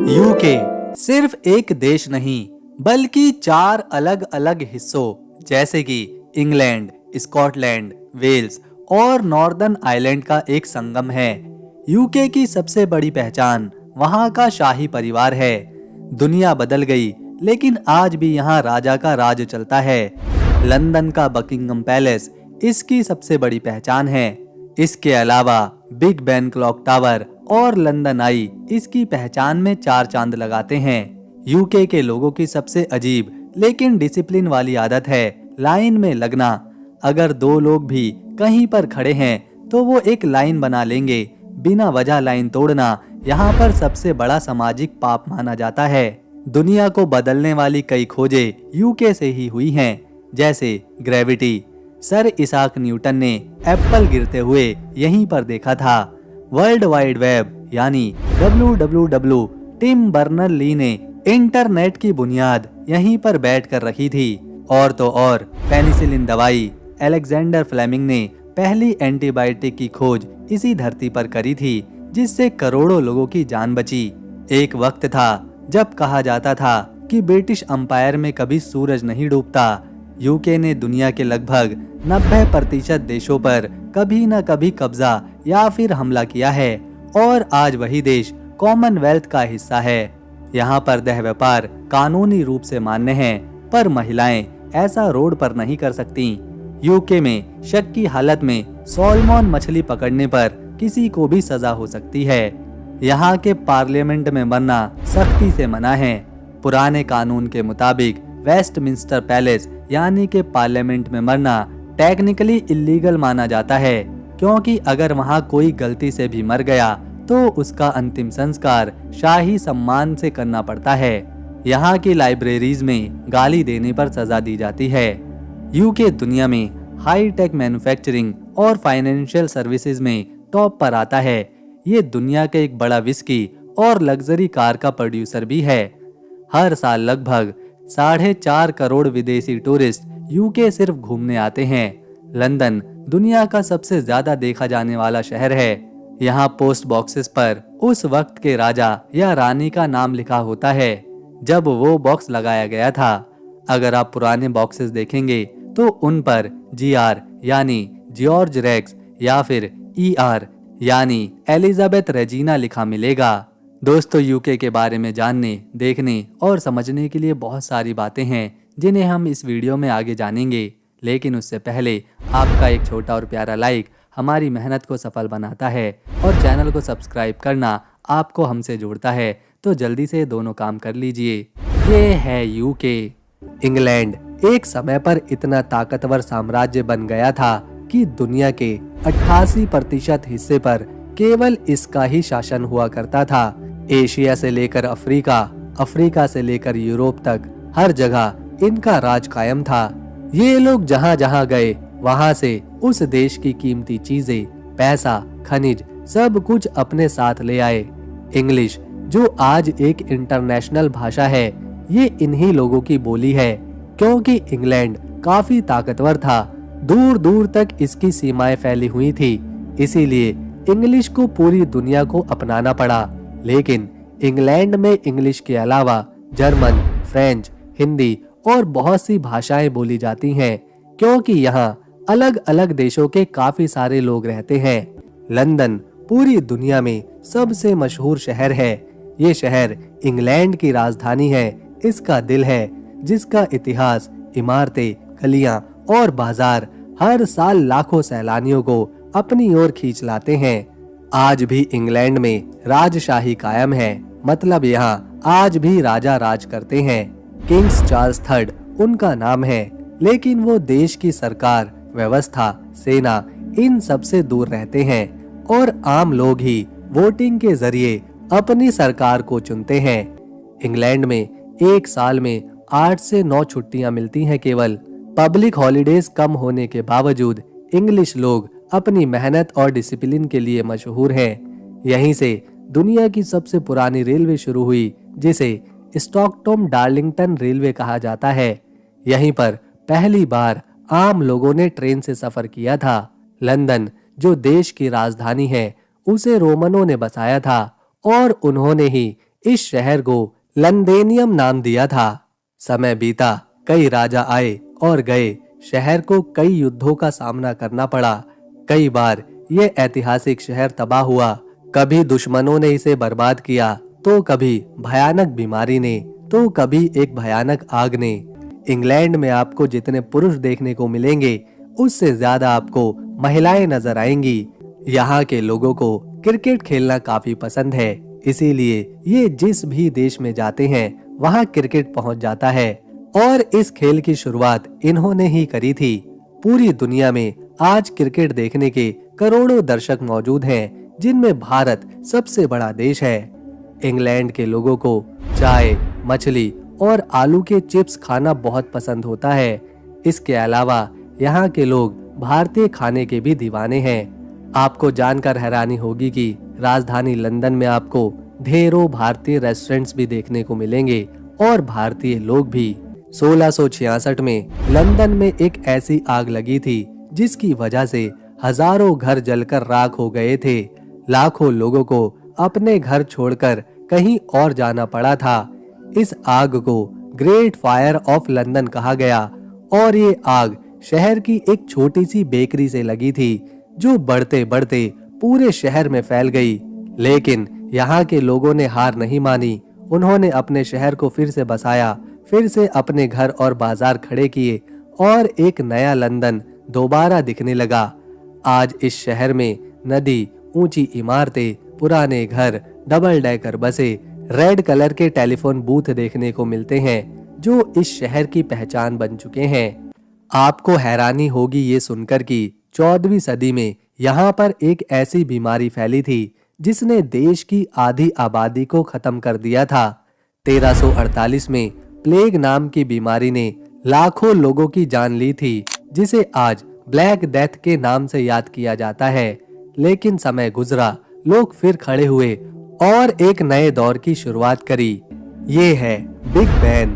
UK सिर्फ एक देश नहीं बल्कि 4 अलग अलग हिस्सों जैसे कि इंग्लैंड, स्कॉटलैंड, वेल्स और नॉर्दर्न आयरलैंड का एक संगम है। यूके की सबसे बड़ी पहचान वहाँ का शाही परिवार है। दुनिया बदल गई लेकिन आज भी यहाँ राजा का राज चलता है। लंदन का बकिंगम पैलेस इसकी सबसे बड़ी पहचान है। इसके अलावा बिग बेन क्लॉक टावर और लंदन आई इसकी पहचान में 4 चांद लगाते हैं। यूके के लोगों की सबसे अजीब लेकिन डिसिप्लिन वाली आदत है लाइन में लगना। अगर 2 लोग भी कहीं पर खड़े हैं तो वो एक लाइन बना लेंगे। बिना वजह लाइन तोड़ना यहाँ पर सबसे बड़ा सामाजिक पाप माना जाता है। दुनिया को बदलने वाली कई खोजें यूके से ही हुई हैं, जैसे ग्रेविटी। सर इसाक न्यूटन ने एप्पल गिरते हुए यहीं पर देखा था। वर्ल्ड वाइड वेब यानी WWW टिम बर्नर ली ने इंटरनेट की बुनियाद यहीं पर बैठ कर रखी थी। और तो और पेनिसिलिन दवाई अलेक्जेंडर फ्लेमिंग ने पहली एंटीबायोटिक की खोज इसी धरती पर करी थी, जिससे करोड़ों लोगों की जान बची। एक वक्त था जब कहा जाता था कि ब्रिटिश अंपायर में कभी सूरज नहीं डूबता। यूके ने दुनिया के लगभग 90% देशों पर कभी न कभी कब्जा या फिर हमला किया है और आज वही देश कॉमनवेल्थ का हिस्सा है। यहाँ पर देह व्यापार कानूनी रूप से मान्य है, पर महिलाएं ऐसा रोड पर नहीं कर सकती। यूके में शक की हालत में सॉलमन मछली पकड़ने पर किसी को भी सजा हो सकती है। यहाँ के पार्लियामेंट में मरना सख्ती से मना है। पुराने कानून के मुताबिक वेस्टमिंस्टर पैलेस यानी के पार्लियामेंट में मरना टेक्निकली इलीगल माना जाता है, क्योंकि अगर वहाँ कोई गलती से भी मर गया तो उसका अंतिम संस्कार शाही सम्मान से करना पड़ता है। यहाँ की लाइब्रेरीज में गाली देने पर सजा दी जाती है। यूके दुनिया में हाई टेक मैन्युफैक्चरिंग और फाइनेंशियल सर्विसेज में टॉप पर आता है। ये दुनिया के एक बड़ा विस्की और लग्जरी कार का प्रोड्यूसर भी है। हर साल लगभग 4.5 करोड़ विदेशी टूरिस्ट यूके सिर्फ घूमने आते हैं। लंदन दुनिया का सबसे ज्यादा देखा जाने वाला शहर है। यहाँ पोस्ट बॉक्सेस पर उस वक्त के राजा या रानी का नाम लिखा होता है जब वो बॉक्स लगाया गया था। अगर आप पुराने बॉक्सेस देखेंगे तो उन पर GR यानी जॉर्ज रेक्स या फिर ER यानी एलिजाबेथ रेजिना लिखा मिलेगा। दोस्तों, यूके के बारे में जानने, देखने और समझने के लिए बहुत सारी बातें हैं जिन्हें हम इस वीडियो में आगे जानेंगे, लेकिन उससे पहले आपका एक छोटा और प्यारा लाइक हमारी मेहनत को सफल बनाता है और चैनल को सब्सक्राइब करना आपको हमसे जोड़ता है। तो जल्दी से दोनों काम कर लीजिए। ये है यूके। इंग्लैंड एक समय पर इतना ताकतवर साम्राज्य बन गया था कि दुनिया के 88% हिस्से पर केवल इसका ही शासन हुआ करता था। एशिया से लेकर अफ्रीका, अफ्रीका से लेकर यूरोप तक हर जगह इनका राज कायम था। ये लोग जहाँ जहाँ गए वहाँ से उस देश की कीमती चीजें, पैसा, खनिज सब कुछ अपने साथ ले आए। इंग्लिश जो आज एक इंटरनेशनल भाषा है, ये इन्हीं लोगों की बोली है। क्योंकि इंग्लैंड काफी ताकतवर था, दूर दूर तक इसकी सीमाएं फैली हुई थी, इसीलिए इंग्लिश को पूरी दुनिया को अपनाना पड़ा। लेकिन इंग्लैंड में इंग्लिश के अलावा जर्मन, फ्रेंच, हिंदी और बहुत सी भाषाएं बोली जाती हैं, क्योंकि यहाँ अलग अलग देशों के काफी सारे लोग रहते हैं। लंदन पूरी दुनिया में सबसे मशहूर शहर है। ये शहर इंग्लैंड की राजधानी है, इसका दिल है, जिसका इतिहास, इमारतें, गलियां और बाजार हर साल लाखों सैलानियों को अपनी ओर खींच लाते हैं। आज भी इंग्लैंड में राजशाही कायम है, मतलब यहाँ आज भी राजा राज करते हैं। किंग्स चार्ल्स III उनका नाम है, लेकिन वो देश की सरकार, व्यवस्था, सेना इन सब से दूर रहते हैं और आम लोग ही वोटिंग के जरिए अपनी सरकार को चुनते हैं। इंग्लैंड में एक साल में 8 से 9 छुट्टियां मिलती हैं केवल। पब्लिक हॉलिडेज कम होने के बावजूद इंग्लिश लोग अपनी मेहनत और डिसिप्लिन के लिए मशहूर हैं। यहीं से दुनिया की सबसे पुरानी रेलवे शुरू हुई, जिसे स्टॉकटोम डार्लिंगटन रेलवे कहा जाता है। यहीं पर पहली बार आम लोगों ने ट्रेन से सफर किया था। लंदन जो देश की राजधानी है, उसे रोमनों ने बसाया था और उन्होंने ही इस शहर को लंदेनियम नाम दिया था। समय बीता, कई राजा आए और गए, शहर को कई युद्धों का सामना करना पड़ा। कई बार ये ऐतिहासिक शहर तबाह हुआ, कभी दुश्मनों ने इसे बर्बाद किया, तो कभी भयानक बीमारी ने, तो कभी एक भयानक आग ने। इंग्लैंड में आपको जितने पुरुष देखने को मिलेंगे, उससे ज्यादा आपको महिलाएं नजर आएंगी। यहाँ के लोगों को क्रिकेट खेलना काफी पसंद है, इसीलिए ये जिस भी देश में जाते हैं वहाँ क्रिकेट पहुँच जाता है। और इस खेल की शुरुआत इन्होंने ही करी थी। पूरी दुनिया में आज क्रिकेट देखने के करोड़ों दर्शक मौजूद हैं, जिनमें भारत सबसे बड़ा देश है। इंग्लैंड के लोगों को चाय, मछली और आलू के चिप्स खाना बहुत पसंद होता है। इसके अलावा यहाँ के लोग भारतीय खाने के भी दीवाने हैं। आपको जानकर हैरानी होगी कि राजधानी लंदन में आपको ढेरों भारतीय रेस्टोरेंट्स भी देखने को मिलेंगे और भारतीय लोग भी। 1666 में लंदन में एक ऐसी आग लगी थी जिसकी वजह से हजारों घर जलकर राख हो गए थे। लाखों लोगों को अपने घर छोड़कर कहीं और जाना पड़ा था। इस आग को ग्रेट फायर ऑफ लंदन कहा गया और ये आग शहर की एक छोटी सी बेकरी से लगी थी, जो बढ़ते बढ़ते पूरे शहर में फैल गई। लेकिन यहाँ के लोगों ने हार नहीं मानी। उन्होंने अपने शहर को फिर से बसाया, फिर से अपने घर और बाजार खड़े किए और एक नया लंदन दोबारा दिखने लगा। आज इस शहर में नदी, ऊंची इमारतें, पुराने घर, डबल डेकर बसें, रेड कलर के टेलीफोन बूथ देखने को मिलते हैं, जो इस शहर की पहचान बन चुके हैं। आपको हैरानी होगी ये सुनकर कि 14वीं सदी में यहाँ पर एक ऐसी बीमारी फैली थी जिसने देश की आधी आबादी को खत्म कर दिया था। 1348 में प्लेग नाम की बीमारी ने लाखों लोगों की जान ली थी, जिसे आज ब्लैक डेथ के नाम से याद किया जाता है। लेकिन समय गुजरा, लोग फिर खड़े हुए और एक नए दौर की शुरुआत करी। ये है Big Ben.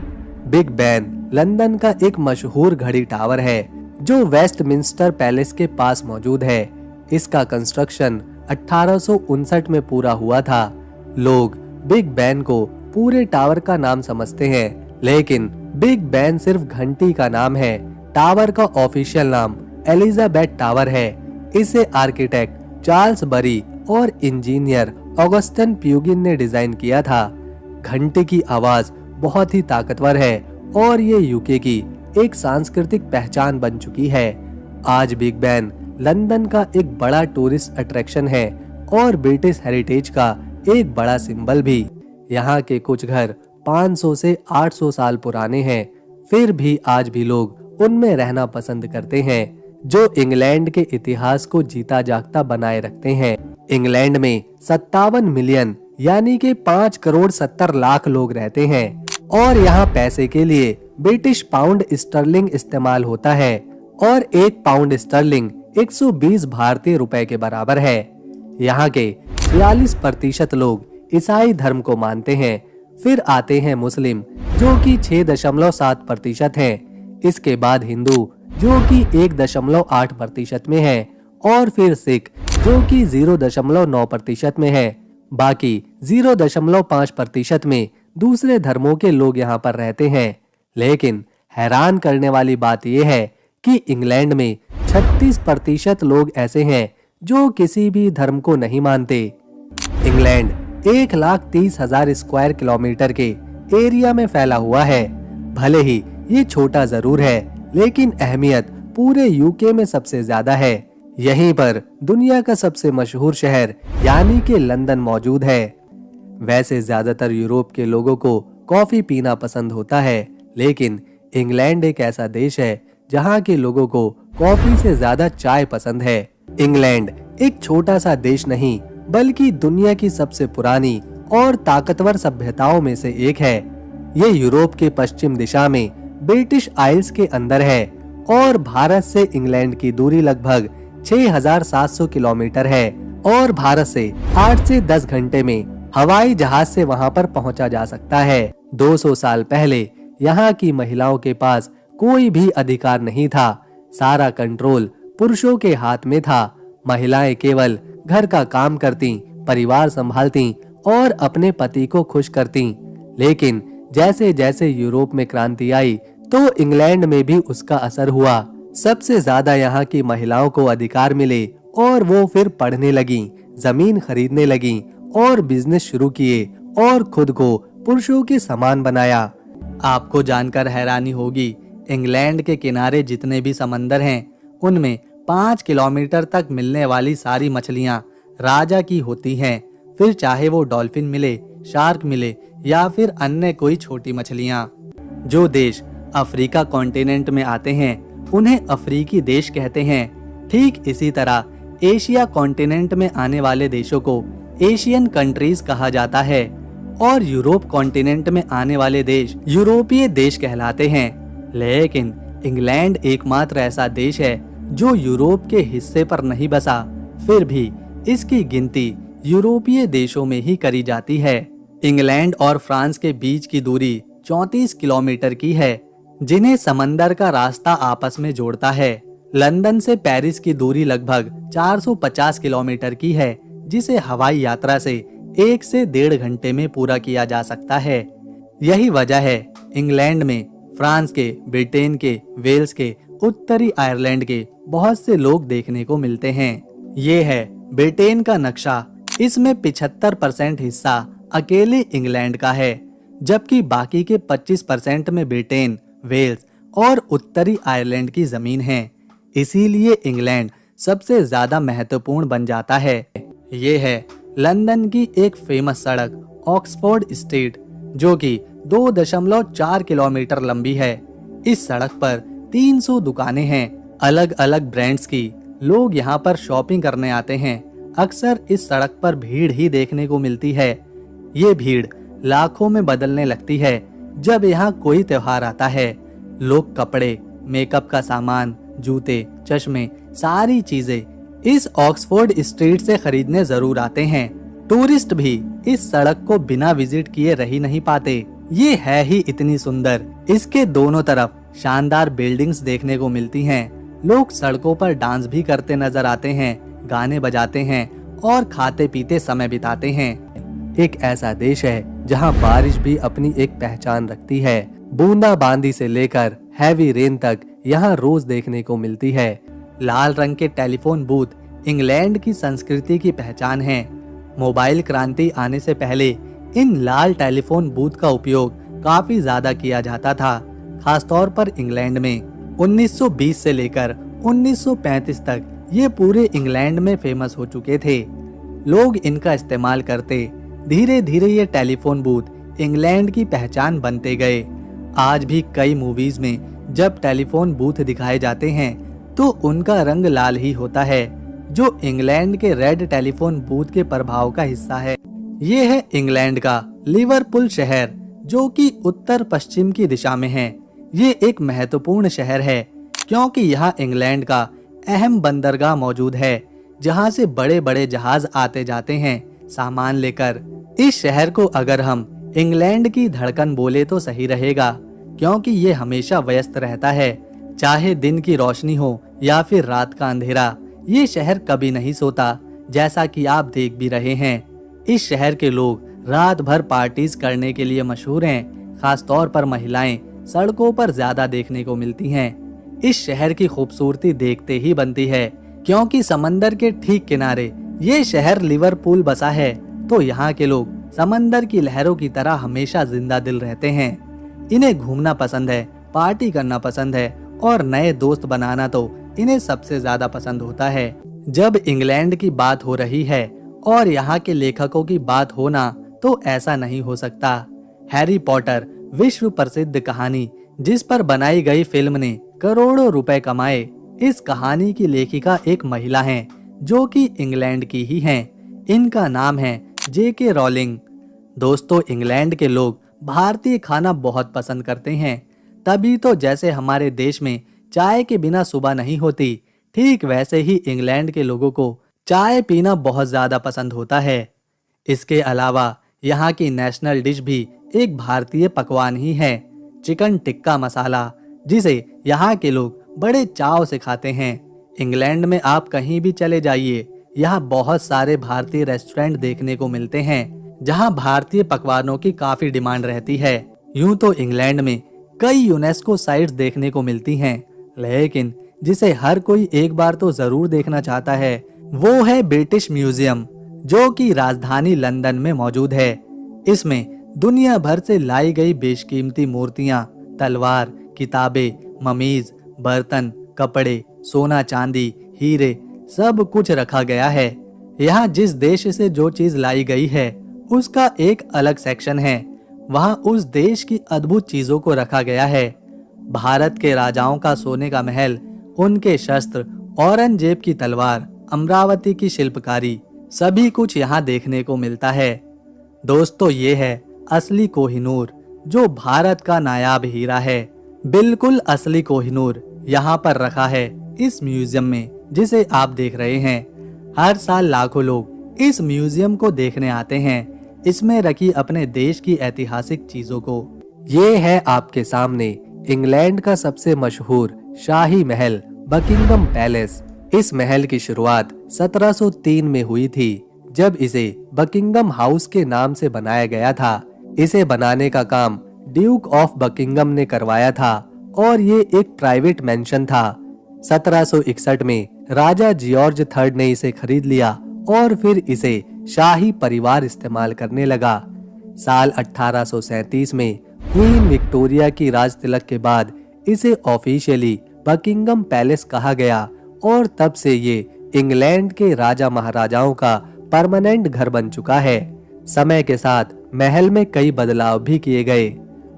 Big Ben London का एक मशहूर घड़ी टावर है जो वेस्टमिंस्टर पैलेस के पास मौजूद है। इसका कंस्ट्रक्शन 1859 में पूरा हुआ था। लोग बिग बैन को पूरे टावर का नाम समझते हैं, लेकिन बिग बैन सिर्फ घंटी का नाम है। टावर का ऑफिशियल नाम एलिजाबेथ टावर है। इसे आर्किटेक्ट चार्ल्स बरी और इंजीनियर ऑगस्टन प्यूगिन ने डिजाइन किया था। घंटी की आवाज बहुत ही ताकतवर है और ये यूके की एक सांस्कृतिक पहचान बन चुकी है। आज बिग बैन लंदन का एक बड़ा टूरिस्ट अट्रैक्शन है और ब्रिटिश हेरिटेज का एक बड़ा सिंबल भी। यहाँ के कुछ घर 500 से 800 साल पुराने हैं, फिर भी आज भी लोग उनमें रहना पसंद करते हैं, जो इंग्लैंड के इतिहास को जीता जागता बनाए रखते हैं। इंग्लैंड में 57 मिलियन यानी कि 5 करोड़ 70 लाख लोग रहते हैं और यहाँ पैसे के लिए ब्रिटिश पाउंड स्टर्लिंग इस्तेमाल होता है और 1 पाउंड स्टर्लिंग 120 भारतीय रुपए के बराबर है। यहाँ के 46% लोग ईसाई धर्म को मानते हैं। फिर आते हैं मुस्लिम, जो कि 6.7% हैं। इसके बाद हिंदू, जो कि 1.8% में है, और फिर सिख, जो कि 0.9% में है। बाकी 0.5% में दूसरे धर्मों के लोग यहाँ पर रहते हैं। लेकिन हैरान करने वाली बात यह है कि इंग्लैंड में 36% लोग ऐसे हैं जो किसी भी धर्म को नहीं मानते। इंग्लैंड 1,30,000 स्क्वायर किलोमीटर के एरिया में फैला हुआ है। भले ही ये छोटा जरूर है, लेकिन अहमियत पूरे यूके में सबसे ज्यादा है। यहीं पर दुनिया का सबसे मशहूर शहर यानी कि लंदन मौजूद है। वैसे ज्यादातर यूरोप के लोगों को कॉफी पीना पसंद होता है, लेकिन इंग्लैंड एक ऐसा देश है जहाँ के लोगों को कॉफी से ज्यादा चाय पसंद है। इंग्लैंड एक छोटा सा देश नहीं, बल्कि दुनिया की सबसे पुरानी और ताकतवर सभ्यताओं में से एक है। ये यूरोप के पश्चिम दिशा में ब्रिटिश आइल्स के अंदर है और भारत से इंग्लैंड की दूरी लगभग 6,700 किलोमीटर है और भारत से 8 से 10 घंटे में हवाई जहाज से वहां पर पहुंचा जा सकता है। 200 साल पहले यहाँ की महिलाओं के पास कोई भी अधिकार नहीं था। सारा कंट्रोल पुरुषों के हाथ में था। महिलाएं केवल घर का काम करती, परिवार संभालती और अपने पति को खुश करती। लेकिन जैसे जैसे यूरोप में क्रांति आई तो इंग्लैंड में भी उसका असर हुआ। सबसे ज्यादा यहाँ की महिलाओं को अधिकार मिले और वो फिर पढ़ने लगी, जमीन खरीदने लगी और बिजनेस शुरू किए और खुद को पुरुषों के समान बनाया। आपको जानकर हैरानी होगी, इंग्लैंड के किनारे जितने भी समंदर हैं उनमें 5 किलोमीटर तक मिलने वाली सारी मछलियां राजा की होती हैं। फिर चाहे वो डॉल्फिन मिले, शार्क मिले या फिर अन्य कोई छोटी मछलियां। जो देश अफ्रीका कॉन्टिनेंट में आते हैं उन्हें अफ्रीकी देश कहते हैं। ठीक इसी तरह एशिया कॉन्टिनेंट में आने वाले देशों को एशियन कंट्रीज कहा जाता है और यूरोप कॉन्टिनेंट में आने वाले देश यूरोपीय देश कहलाते हैं। लेकिन इंग्लैंड एकमात्र ऐसा देश है जो यूरोप के हिस्से पर नहीं बसा, फिर भी इसकी गिनती यूरोपीय देशों में ही करी जाती है। इंग्लैंड और फ्रांस के बीच की दूरी 34 किलोमीटर की है, जिन्हें समंदर का रास्ता आपस में जोड़ता है। लंदन से पेरिस की दूरी लगभग 450 किलोमीटर की है, जिसे हवाई यात्रा से 1 से 1.5 घंटे में पूरा किया जा सकता है। यही वजह है इंग्लैंड में फ्रांस के, ब्रिटेन के, वेल्स के, उत्तरी आयरलैंड के बहुत से लोग देखने को मिलते हैं। ये है ब्रिटेन का नक्शा। इसमें 75% हिस्सा अकेले इंग्लैंड का है, जबकि बाकी के 25% में ब्रिटेन, वेल्स और उत्तरी आयरलैंड की जमीन है। इसीलिए इंग्लैंड सबसे ज्यादा महत्वपूर्ण बन जाता है। ये है लंदन की एक फेमस सड़क ऑक्सफोर्ड स्ट्रीट, जो कि 2.4 किलोमीटर लंबी है। इस सड़क पर 300 दुकानें हैं, अलग अलग ब्रांड्स की। लोग यहाँ पर शॉपिंग करने आते हैं। अक्सर इस सड़क पर भीड़ ही देखने को मिलती है। ये भीड़ लाखों में बदलने लगती है जब यहाँ कोई त्योहार आता है। लोग कपड़े, मेकअप का सामान, जूते, चश्मे, सारी चीजें इस ऑक्सफोर्ड स्ट्रीट से खरीदने जरूर आते हैं। टूरिस्ट भी इस सड़क को बिना विजिट किए रह ही नहीं पाते। ये है ही इतनी सुंदर। इसके दोनों तरफ शानदार बिल्डिंग्स देखने को मिलती हैं। लोग सड़कों पर डांस भी करते नजर आते हैं, गाने बजाते हैं और खाते पीते समय बिताते हैं। एक ऐसा देश है जहां बारिश भी अपनी एक पहचान रखती है। बूंदाबांदी से लेकर हैवी रेन तक यहाँ रोज देखने को मिलती है। लाल रंग के टेलीफोन बूथ इंग्लैंड की संस्कृति की पहचान है। मोबाइल क्रांति आने से पहले इन लाल टेलीफोन बूथ का उपयोग काफी ज्यादा किया जाता था, खासतौर पर इंग्लैंड में। 1920 से लेकर 1935 तक ये पूरे इंग्लैंड में फेमस हो चुके थे। लोग इनका इस्तेमाल करते। धीरे धीरे ये टेलीफोन बूथ इंग्लैंड की पहचान बनते गए। आज भी कई मूवीज में जब टेलीफोन बूथ दिखाए जाते हैं तो उनका रंग लाल ही होता है, जो इंग्लैंड के रेड टेलीफोन बूथ के प्रभाव का हिस्सा है। ये है इंग्लैंड का लिवरपूल शहर, जो कि उत्तर पश्चिम की दिशा में है। ये एक महत्वपूर्ण शहर है क्योंकि यहाँ इंग्लैंड का अहम बंदरगाह मौजूद है, जहाँ से बड़े बड़े जहाज आते जाते हैं सामान लेकर। इस शहर को अगर हम इंग्लैंड की धड़कन बोले तो सही रहेगा, क्योंकि ये हमेशा व्यस्त रहता है। चाहे दिन की रोशनी हो या फिर रात का अंधेरा, ये शहर कभी नहीं सोता, जैसा कि आप देख भी रहे हैं। इस शहर के लोग रात भर पार्टीज करने के लिए मशहूर हैं। खासतौर पर महिलाएं सड़कों पर ज्यादा देखने को मिलती हैं। इस शहर की खूबसूरती देखते ही बनती है, क्योंकि समंदर के ठीक किनारे ये शहर लिवरपूल बसा है, तो यहाँ के लोग समंदर की लहरों की तरह हमेशा जिंदा दिल रहते हैं। इन्हें घूमना पसंद है, पार्टी करना पसंद है और नए दोस्त बनाना तो इन्हें सबसे ज्यादा पसंद होता है। जब इंग्लैंड की बात हो रही है और यहाँ के लेखकों की बात होना, तो ऐसा नहीं हो सकता। हैरी पॉटर विश्व प्रसिद्ध कहानी, जिस पर बनाई गई फिल्म ने करोड़ों रुपए कमाए। इस कहानी की लेखिका एक महिला हैं, जो कि इंग्लैंड की ही हैं। इनका नाम है J.K. रॉलिंग। दोस्तों, इंग्लैंड के लोग भारतीय खाना बहुत पसंद करते हैं। तभी तो जैसे हमारे देश में चाय के बिना सुबह नहीं होती, ठीक वैसे ही इंग्लैंड के लोगों को चाय पीना बहुत ज्यादा पसंद होता है। इसके अलावा यहाँ की नेशनल डिश भी एक भारतीय पकवान ही है, चिकन टिक्का मसाला, जिसे यहाँ के लोग बड़े चाव से खाते हैं। इंग्लैंड में आप कहीं भी चले जाइए, यहाँ बहुत सारे भारतीय रेस्टोरेंट देखने को मिलते हैं, जहां भारतीय पकवानों की काफी डिमांड रहती है। यूं तो इंग्लैंड में कई यूनेस्को साइट्स देखने को मिलती हैं, लेकिन जिसे हर कोई एक बार तो जरूर देखना चाहता है वो है ब्रिटिश म्यूजियम, जो कि राजधानी लंदन में मौजूद है। इसमें दुनिया भर से लाई गई बेशकीमती मूर्तियां, तलवार, किताबें, ममीज, बर्तन, कपड़े, सोना चांदी, हीरे सब कुछ रखा गया है। यहाँ जिस देश से जो चीज लाई गई है उसका एक अलग सेक्शन है। वहाँ उस देश की अद्भुत चीजों को रखा गया है। भारत के राजाओं का सोने का महल, उनके शस्त्र, औरंगजेब की तलवार, अमरावती की शिल्पकारी, सभी कुछ यहाँ देखने को मिलता है। दोस्तों, ये है असली कोहिनूर, जो भारत का नायाब हीरा है। बिल्कुल असली कोहिनूर यहाँ पर रखा है इस म्यूजियम में, जिसे आप देख रहे हैं। हर साल लाखों लोग इस म्यूजियम को देखने आते हैं, इसमें रखी अपने देश की ऐतिहासिक चीजों को। ये है आपके सामने इंग्लैंड का सबसे मशहूर शाही महल, बकिंगम पैलेस। इस महल की शुरुआत 1703 में हुई थी, जब इसे बकिंगम हाउस के नाम से बनाया गया था। इसे बनाने का काम ड्यूक ऑफ बकिंगम ने करवाया था और ये एक प्राइवेट मेंशन था। 1761 में राजा जॉर्ज III ने इसे खरीद लिया और फिर इसे शाही परिवार इस्तेमाल करने लगा। साल 1837 में क्वीन विक्टोरिया की राज तिलक के बाद इसे ऑफिशियली बकिंगम पैलेस कहा गया और तब से ये इंग्लैंड के राजा महाराजाओं का परमानेंट घर बन चुका है। समय के साथ महल में कई बदलाव भी किए गए।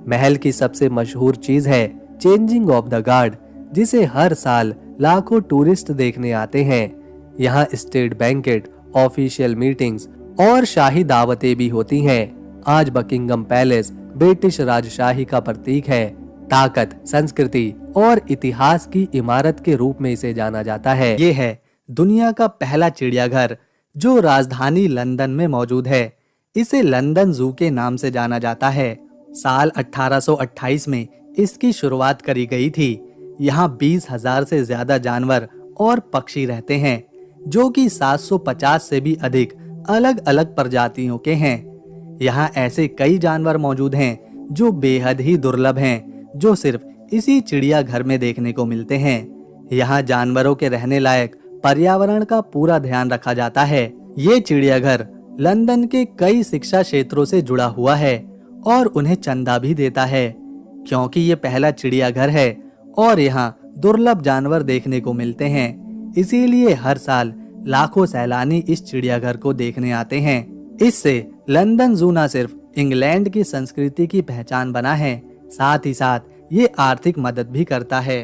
महल की सबसे मशहूर चीज है चेंजिंग ऑफ द गार्ड, जिसे हर साल लाखों टूरिस्ट देखने आते हैं। यहाँ स्टेट बैंकेट, ऑफिशियल मीटिंग्स और शाही दावतें भी होती हैं। आज बकिंगम पैलेस ब्रिटिश राजशाही का प्रतीक है। ताकत, संस्कृति और इतिहास की इमारत के रूप में इसे जाना जाता है। ये है दुनिया का पहला चिड़ियाघर, जो राजधानी लंदन में मौजूद है। इसे लंदन जू के नाम से जाना जाता है। साल 1828 में इसकी शुरुआत करी गई थी। यहाँ 20,000 से ज्यादा जानवर और पक्षी रहते हैं, जो कि 750 से भी अधिक अलग अलग प्रजातियों के हैं। यहाँ ऐसे कई जानवर मौजूद हैं जो बेहद ही दुर्लभ हैं, जो सिर्फ इसी चिड़ियाघर में देखने को मिलते हैं। यहाँ जानवरों के रहने लायक पर्यावरण का पूरा ध्यान रखा जाता है। ये चिड़ियाघर लंदन के कई शिक्षा क्षेत्रों से जुड़ा हुआ है और उन्हें चंदा भी देता है, क्योंकि ये पहला चिड़ियाघर है और यहाँ दुर्लभ जानवर देखने को मिलते हैं। इसीलिए हर साल लाखों सैलानी इस चिड़ियाघर को देखने आते हैं। इससे लंदन जू न सिर्फ इंग्लैंड की संस्कृति की पहचान बना है, साथ ही साथ ये आर्थिक मदद भी करता है।